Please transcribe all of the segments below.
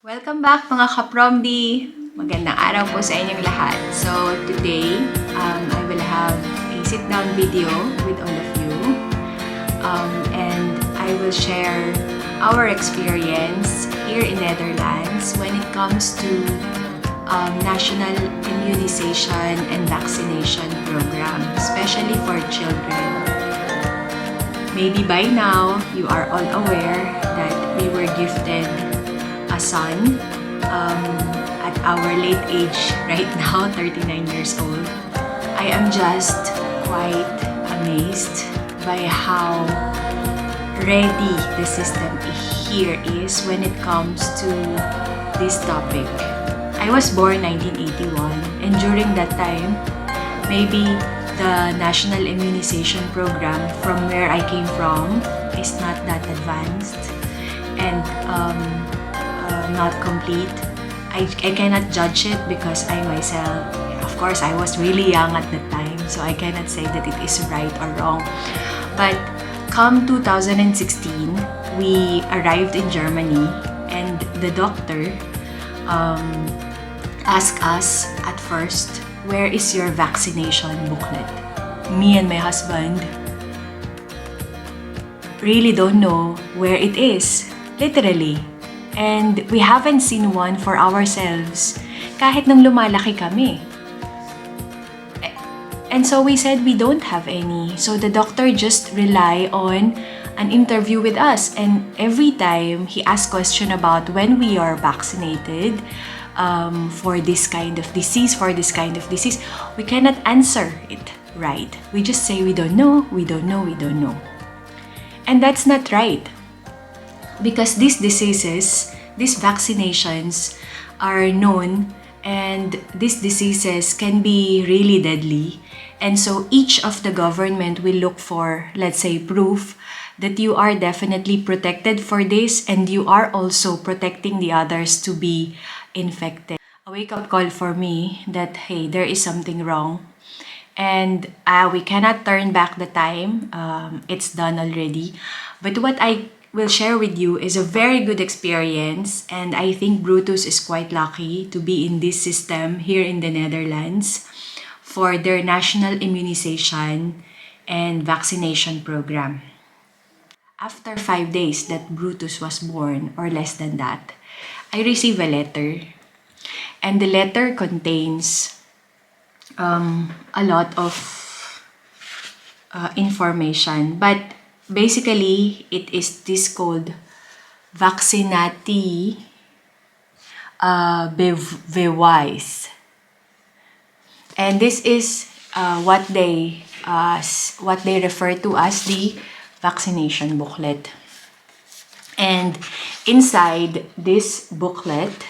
Welcome back mga ka-Promdi! Magandang araw po sa inyong lahat. So today, I will have a sit-down video with all of you. And I will share our experience here in Netherlands when it comes to national immunization and vaccination program, especially for children. Maybe by now, you are all aware that we were gifted a son at our late age right now, 39 years old. I am just quite amazed by how ready the system here is when it comes to this topic. I was born 1981, and during that time, maybe the national immunization program from where I came from is not that advanced and not complete. I cannot judge it because I myself, of course, I was really young at the time, so I cannot say that it is right or wrong. But come 2016, we arrived in Germany, and the doctor asked us at first, where is your vaccination booklet? Me and my husband really don't know where it is, literally. And we haven't seen one for ourselves kahit nung lumalaki kami. And so we said we don't have any. So the doctor just rely on an interview with us. And every time he asks question about when we are vaccinated for this kind of disease, we cannot answer it right. We just say we don't know. And that's not right. Because these diseases, these vaccinations are known, and these diseases can be really deadly. And so each of the government will look for, let's say, proof that you are definitely protected for this and you are also protecting the others to be infected. A wake-up call for me that, hey, there is something wrong. And we cannot turn back the time. It's done already. But what I will share with you is a very good experience, and I think Brutus is quite lucky to be in this system here in the Netherlands for their national immunization and vaccination program. After 5 days that Brutus was born, or less than that, I received a letter, and the letter contains a lot of information, but basically, it is this called Vaccinatiebureau. And this is what they refer to as the vaccination booklet. And inside this booklet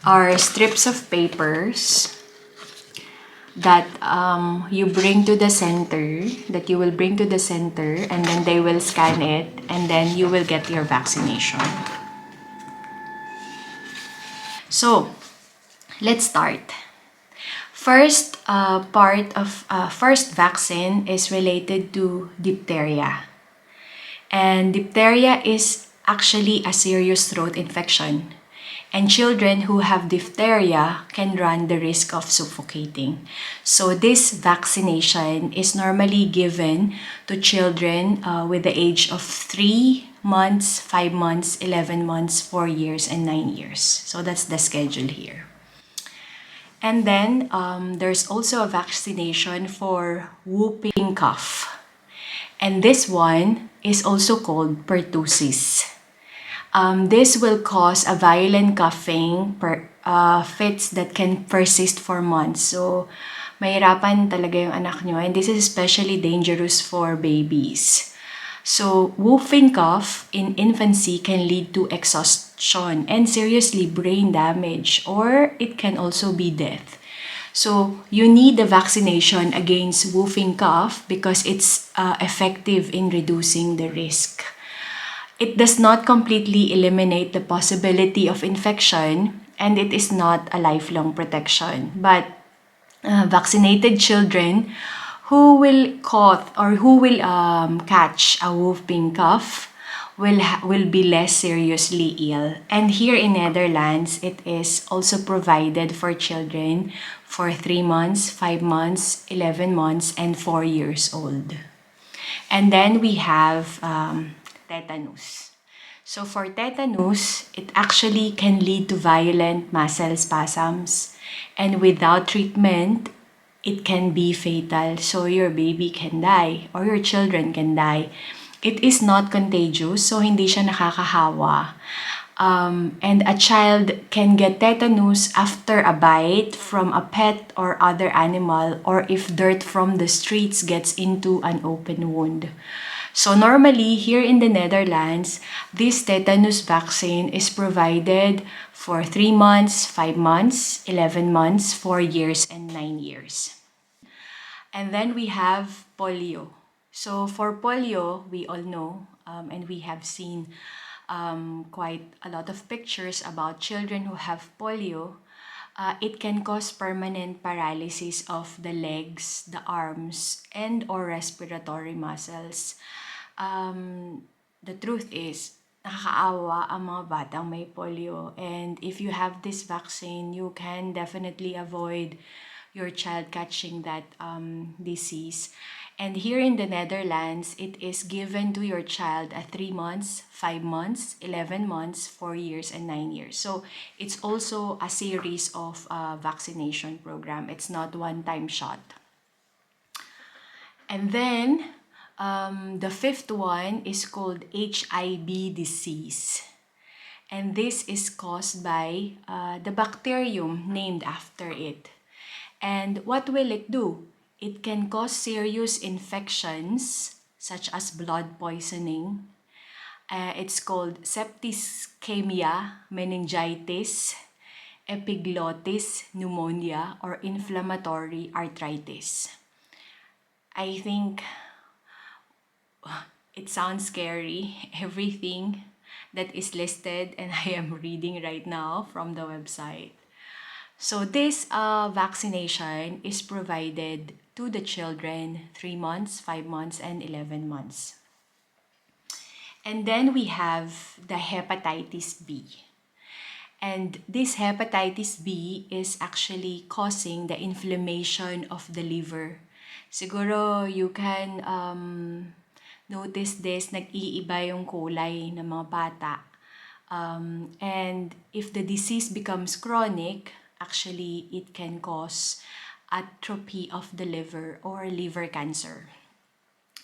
are strips of papers that you will bring to the center, and then they will scan it, and then you will get your vaccination. So, let's start. First first vaccine is related to diphtheria. And diphtheria is actually a serious throat infection. And children who have diphtheria can run the risk of suffocating. So this vaccination is normally given to children with the age of 3 months, 5 months, 11 months, 4 years, and 9 years. So that's the schedule here. And then there's also a vaccination for whooping cough. And this one is also called pertussis. This will cause a violent coughing fits that can persist for months. So, mahirapan talaga yung anak nyo. And this is especially dangerous for babies. So, whooping cough in infancy can lead to exhaustion and seriously brain damage, or it can also be death. So, you need the vaccination against whooping cough because it's effective in reducing the risk. It does not completely eliminate the possibility of infection, and it is not a lifelong protection. But vaccinated children who will cough or who will catch a whooping cough will be less seriously ill. And here in Netherlands, it is also provided for children for 3 months, 5 months, 11 months, and 4 years old. And then we have tetanus. So for tetanus, it actually can lead to violent muscle spasms. And without treatment, it can be fatal. So your baby can die or your children can die. It is not contagious, so hindi siya nakakahawa. And a child can get tetanus after a bite from a pet or other animal, or if dirt from the streets gets into an open wound. So normally, here in the Netherlands, this tetanus vaccine is provided for 3 months, 5 months, 11 months, 4 years, and 9 years. And then we have polio. So for polio, we all know, and we have seen quite a lot of pictures about children who have polio. It can cause permanent paralysis of the legs, the arms, and or respiratory muscles. The truth is, nakakaawa ang mga batang may polio. And if you have this vaccine, you can definitely avoid your child catching that disease. And here in the Netherlands, it is given to your child at 3 months, 5 months, 11 months, 4 years, and 9 years. So it's also a series of vaccination program. It's not one-time shot. And then the fifth one is called HIV disease. And this is caused by the bacterium named after it. And what will it do? It can cause serious infections such as blood poisoning. It's called septicemia, meningitis, epiglottis, pneumonia, or inflammatory arthritis. I think it sounds scary, everything that is listed and I am reading right now from the website. So this vaccination is provided to the children 3 months, 5 months, and 11 months. And then we have the hepatitis B. And this hepatitis B is actually causing the inflammation of the liver. Siguro you can notice this, nag-iiba yung kulay ng mga bata. And if the disease becomes chronic, actually it can cause atrophy of the liver or liver cancer.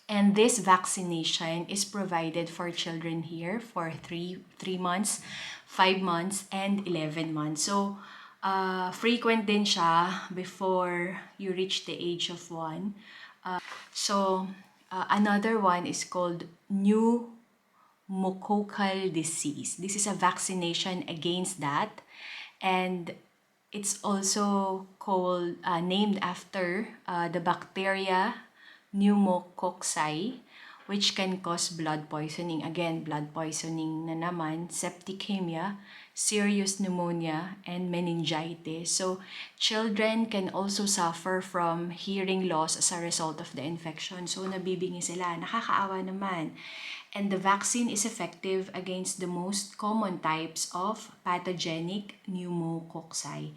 And this vaccination is provided for children here for 3 months, 5 months, and 11 months. So, frequent din siya before you reach the age of 1. Another one is called pneumococcal disease. This is a vaccination against that. And it's also called, named after the bacteria pneumococci, which can cause blood poisoning. Again, blood poisoning na naman, septicemia, serious pneumonia, and meningitis. So, children can also suffer from hearing loss as a result of the infection. So, nabibingi sila. Nakakaawa naman. And the vaccine is effective against the most common types of pathogenic pneumococci.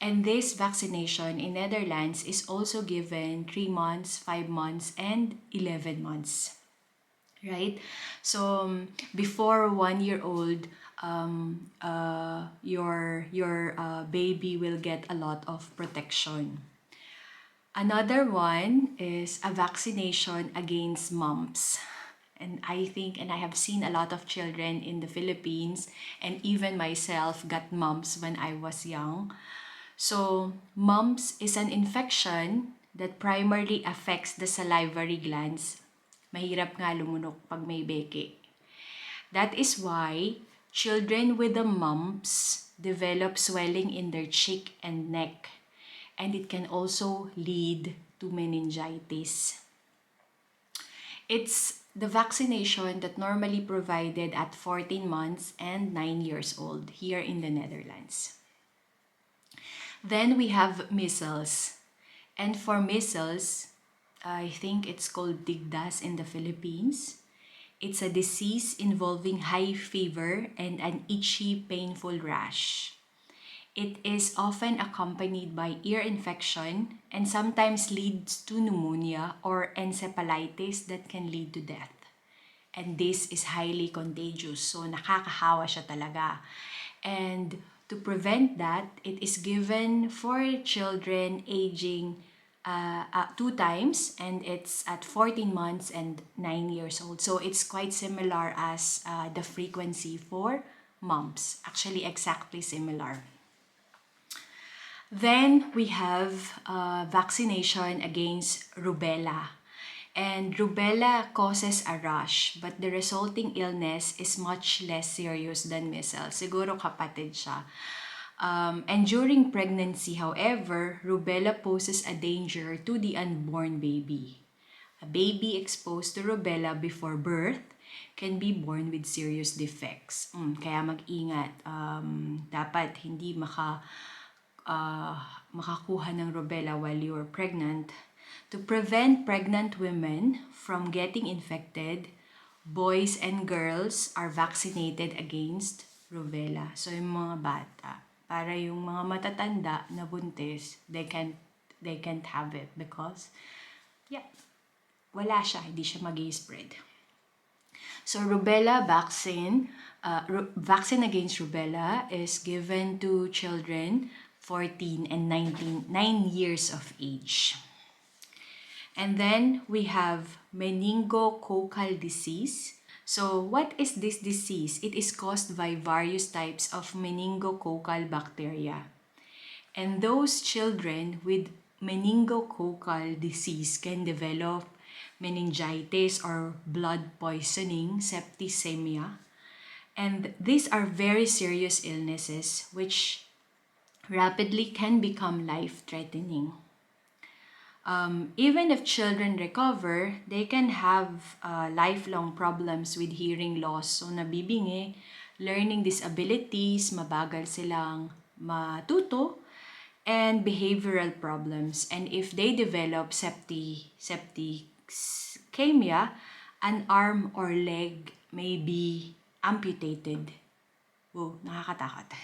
And this vaccination in Netherlands is also given 3 months, 5 months, and 11 months. Right? So before 1 year old, your baby will get a lot of protection. Another one is a vaccination against mumps. And I think, and I have seen a lot of children in the Philippines, and even myself got mumps when I was young. So, mumps is an infection that primarily affects the salivary glands. Mahirap nga lumunok pag may beke. That is why children with the mumps develop swelling in their cheek and neck. And it can also lead to meningitis. It's the vaccination that normally provided at 14 months and 9 years old here in the Netherlands. Then we have measles. And for measles, I think it's called digdas in the Philippines. It's a disease involving high fever and an itchy, painful rash. It is often accompanied by ear infection and sometimes leads to pneumonia or encephalitis that can lead to death. And this is highly contagious, so nakakahawa siya talaga. And to prevent that, it is given for children aging 2 times, and it's at 14 months and 9 years old. So it's quite similar as the frequency for mumps, actually exactly similar. Then we have vaccination against rubella. And rubella causes a rash, but the resulting illness is much less serious than measles. Siguro kapatid siya. And during pregnancy, however, rubella poses a danger to the unborn baby. A baby exposed to rubella before birth can be born with serious defects. Kaya mag-ingat. Dapat hindi makakuha ng rubella while you are pregnant. To prevent pregnant women from getting infected, boys and girls are vaccinated against rubella. So yung mga bata, para yung mga matatanda na buntis, they can't have it because wala siya, hindi siya mag-i-spread. So rubella vaccine, vaccine against rubella is given to children 14 and 9 years of age. And then we have meningococcal disease. So what is this disease? It is caused by various types of meningococcal bacteria. And those children with meningococcal disease can develop meningitis or blood poisoning, septicemia. And these are very serious illnesses which rapidly can become life-threatening. Even if children recover, they can have lifelong problems with hearing loss. So nabibingi, learning disabilities, mabagal silang matuto, and behavioral problems. And if they develop septicemia, an arm or leg may be amputated. Whoa, nakakatakot.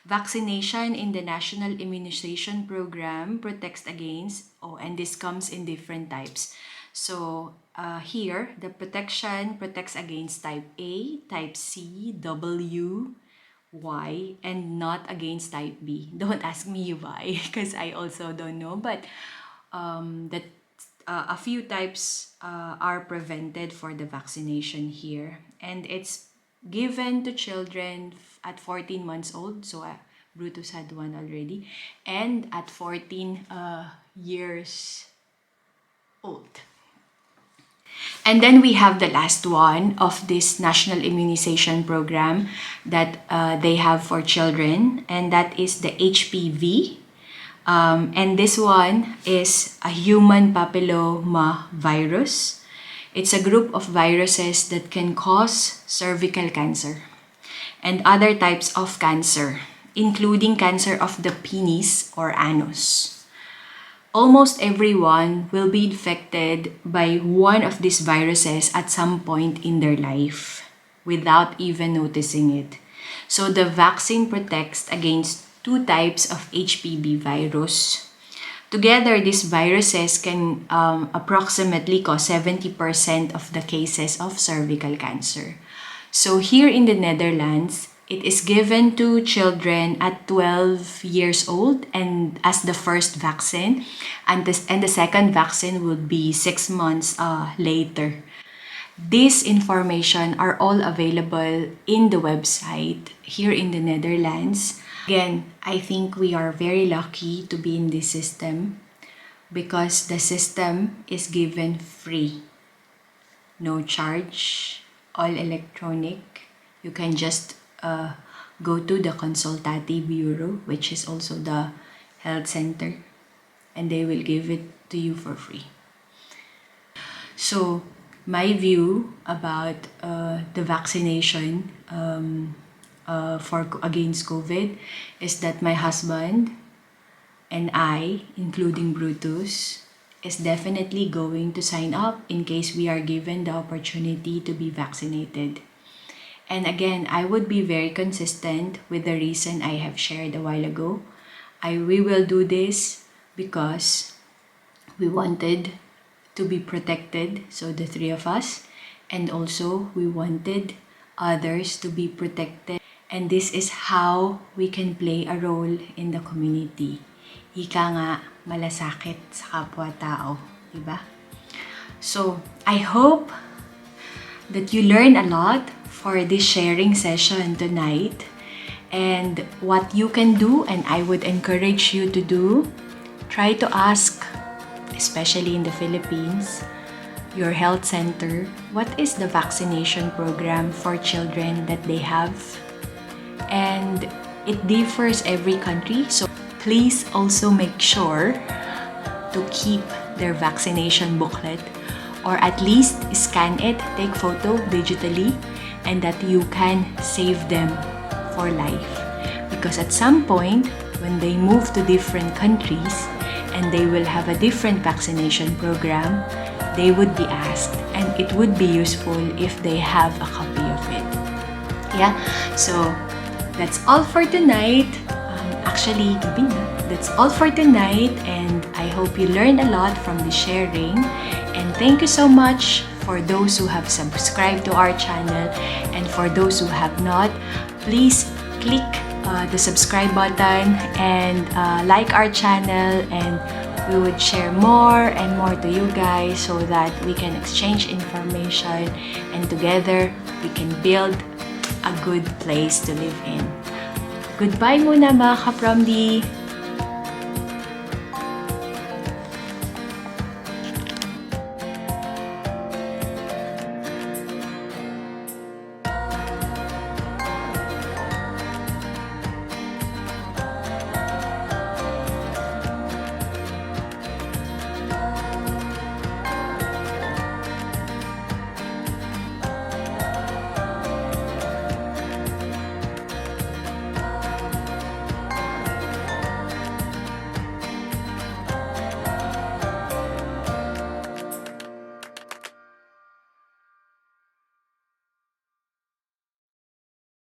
Vaccination in the National Immunization Program protects against, and this comes in different types. So here, the protection protects against type A, type C, W, Y, and not against type B. Don't ask me why, because I also don't know. But a few types are prevented for the vaccination here. And it's given to children at 14 months old. So Brutus had one already. And at 14 years old. And then we have the last one of this national immunization program that they have for children, and that is the HPV. And this one is a human papilloma virus. It's a group of viruses that can cause cervical cancer and other types of cancer, including cancer of the penis or anus. Almost everyone will be infected by one of these viruses at some point in their life without even noticing it. So the vaccine protects against 2 types of HPV virus. Together, these viruses can approximately cause 70% of the cases of cervical cancer. So here in the Netherlands, it is given to children at 12 years old and as the first vaccine, and the second vaccine would be 6 months later. This information are all available in the website here in the Netherlands. Again, I think we are very lucky to be in this system because the system is given free. No charge, all electronic. You can just go to the consultatiebureau, which is also the health center, and they will give it to you for free. So my view about the vaccination against COVID is that my husband and I, including Brutus, is definitely going to sign up in case we are given the opportunity to be vaccinated. And again, I would be very consistent with the reason I have shared a while ago. We will do this because we wanted to be protected, so the three of us, and also we wanted others to be protected. And this is how we can play a role in the community. Ika nga, malasakit sa kapwa-tao, diba? So, I hope that you learn a lot for this sharing session tonight. And what you can do, and I would encourage you to do, try to ask, especially in the Philippines, your health center, what is the vaccination program for children that they have? And it differs every country, so please also make sure to keep their vaccination booklet, or at least scan it, take photo digitally, and that you can save them for life. Because at some point, when they move to different countries and they will have a different vaccination program, they would be asked, and it would be useful if they have a copy of it. Yeah, so that's all for tonight. Actually, gabi na. That's all for tonight, and I hope you learned a lot from the sharing. And thank you so much for those who have subscribed to our channel, and for those who have not, please click the subscribe button and like our channel, and we would share more and more to you guys so that we can exchange information, and together we can build a good place to live in. Goodbye muna mga ka-Promdi!